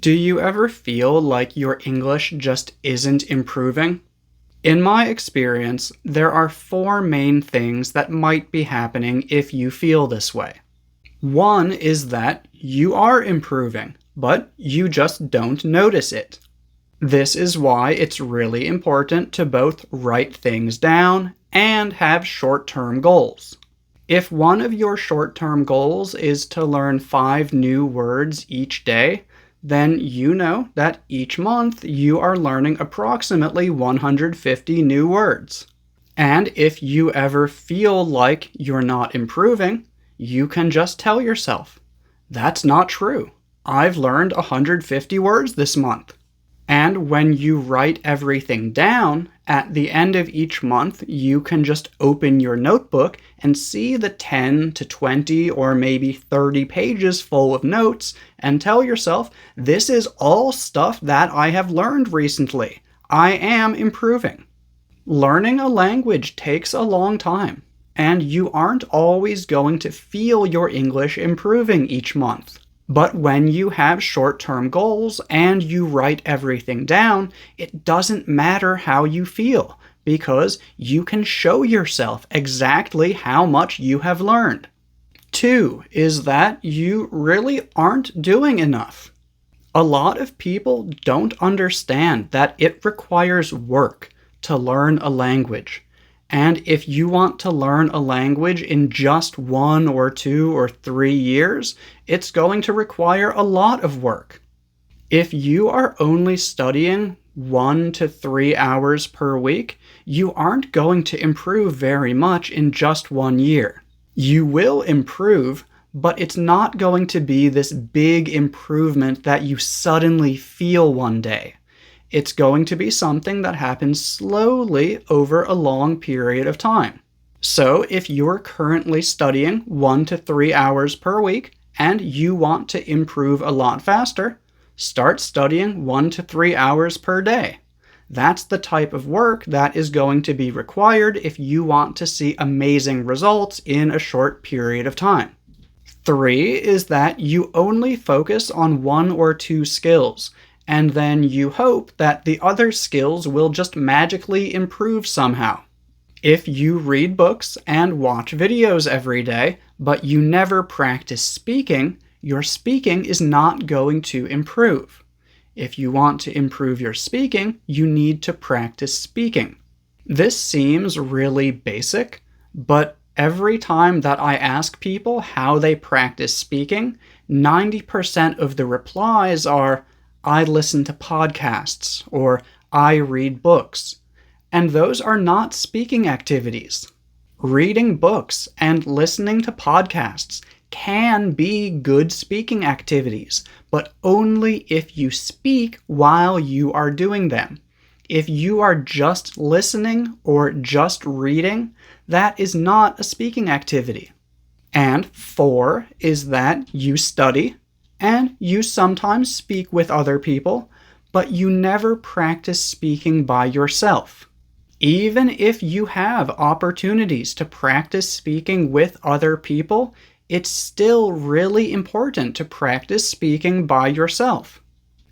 Do you ever feel like your English just isn't improving? In my experience, there are four main things that might be happening if you feel this way. One is that you are improving, but you just don't notice it. This is why it's really important to both write things down and have short-term goals. If one of your short-term goals is to learn 5 new words each day, then you know that each month you are learning approximately 150 new words. And if you ever feel like you're not improving, you can just tell yourself, "That's not true. I've learned 150 words this month." And when you write everything down, at the end of each month, you can just open your notebook and see the 10 to 20 or maybe 30 pages full of notes and tell yourself, this is all stuff that I have learned recently. I am improving. Learning a language takes a long time, and you aren't always going to feel your English improving each month. But when you have short-term goals and you write everything down, it doesn't matter how you feel, because you can show yourself exactly how much you have learned. 2 is that you really aren't doing enough. A lot of people don't understand that it requires work to learn a language. And if you want to learn a language in just 1 or 2 or 3 years, it's going to require a lot of work. If you are only studying 1 to 3 hours per week, you aren't going to improve very much in just 1 year. You will improve, but it's not going to be this big improvement that you suddenly feel one day. It's going to be something that happens slowly over a long period of time. So if you're currently studying 1 to 3 hours per week and you want to improve a lot faster, start studying 1 to 3 hours per day. That's the type of work that is going to be required if you want to see amazing results in a short period of time. 3 is that you only focus on 1 or 2 skills, and then you hope that the other skills will just magically improve somehow. If you read books and watch videos every day, but you never practice speaking, your speaking is not going to improve. If you want to improve your speaking, you need to practice speaking. This seems really basic, but every time that I ask people how they practice speaking, 90% of the replies are, "I listen to podcasts," or "I read books." And those are not speaking activities. Reading books and listening to podcasts can be good speaking activities, but only if you speak while you are doing them. If you are just listening or just reading, that is not a speaking activity. And 4 is that you study, and you sometimes speak with other people, but you never practice speaking by yourself. Even if you have opportunities to practice speaking with other people, it's still really important to practice speaking by yourself.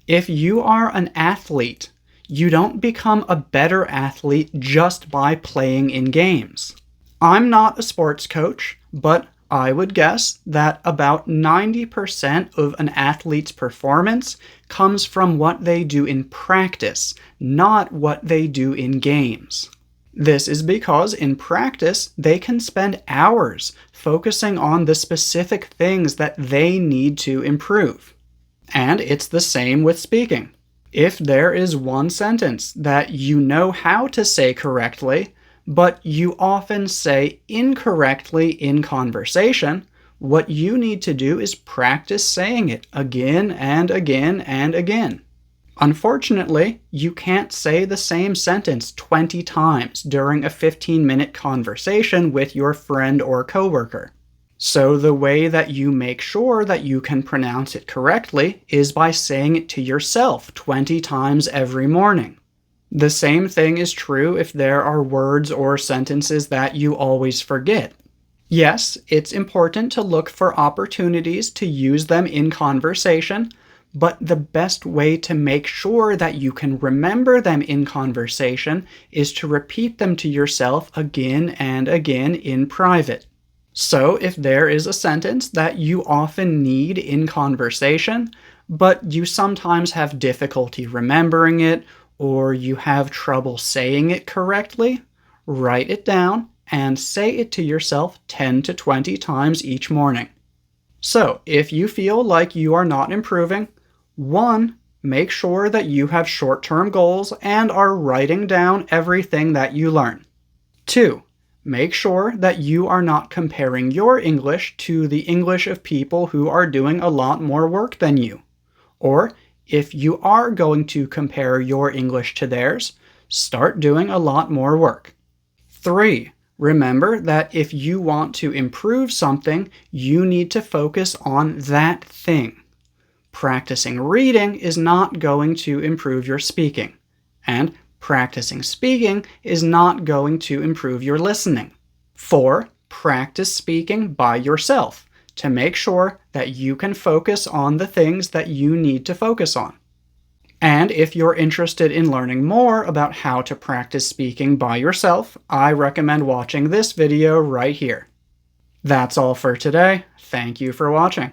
If you are an athlete, you don't become a better athlete just by playing in games. I'm not a sports coach, but I would guess that about 90% of an athlete's performance comes from what they do in practice, not what they do in games. This is because in practice, they can spend hours focusing on the specific things that they need to improve. And it's the same with speaking. If there is one sentence that you know how to say correctly, but you often say incorrectly in conversation, what you need to do is practice saying it again and again and again. Unfortunately, you can't say the same sentence 20 times during a 15-minute conversation with your friend or coworker. So the way that you make sure that you can pronounce it correctly is by saying it to yourself 20 times every morning. The same thing is true if there are words or sentences that you always forget. Yes, it's important to look for opportunities to use them in conversation, but the best way to make sure that you can remember them in conversation is to repeat them to yourself again and again in private. So if there is a sentence that you often need in conversation, but you sometimes have difficulty remembering it, or you have trouble saying it correctly, write it down and say it to yourself 10 to 20 times each morning. So, if you feel like you are not improving, 1. Make sure that you have short-term goals and are writing down everything that you learn. 2. Make sure that you are not comparing your English to the English of people who are doing a lot more work than you. Or, if you are going to compare your English to theirs, start doing a lot more work. 3. Remember that if you want to improve something, you need to focus on that thing. Practicing reading is not going to improve your speaking, and practicing speaking is not going to improve your listening. 4. Practice speaking by yourself to make sure that you can focus on the things that you need to focus on. And if you're interested in learning more about how to practice speaking by yourself, I recommend watching this video right here. That's all for today. Thank you for watching.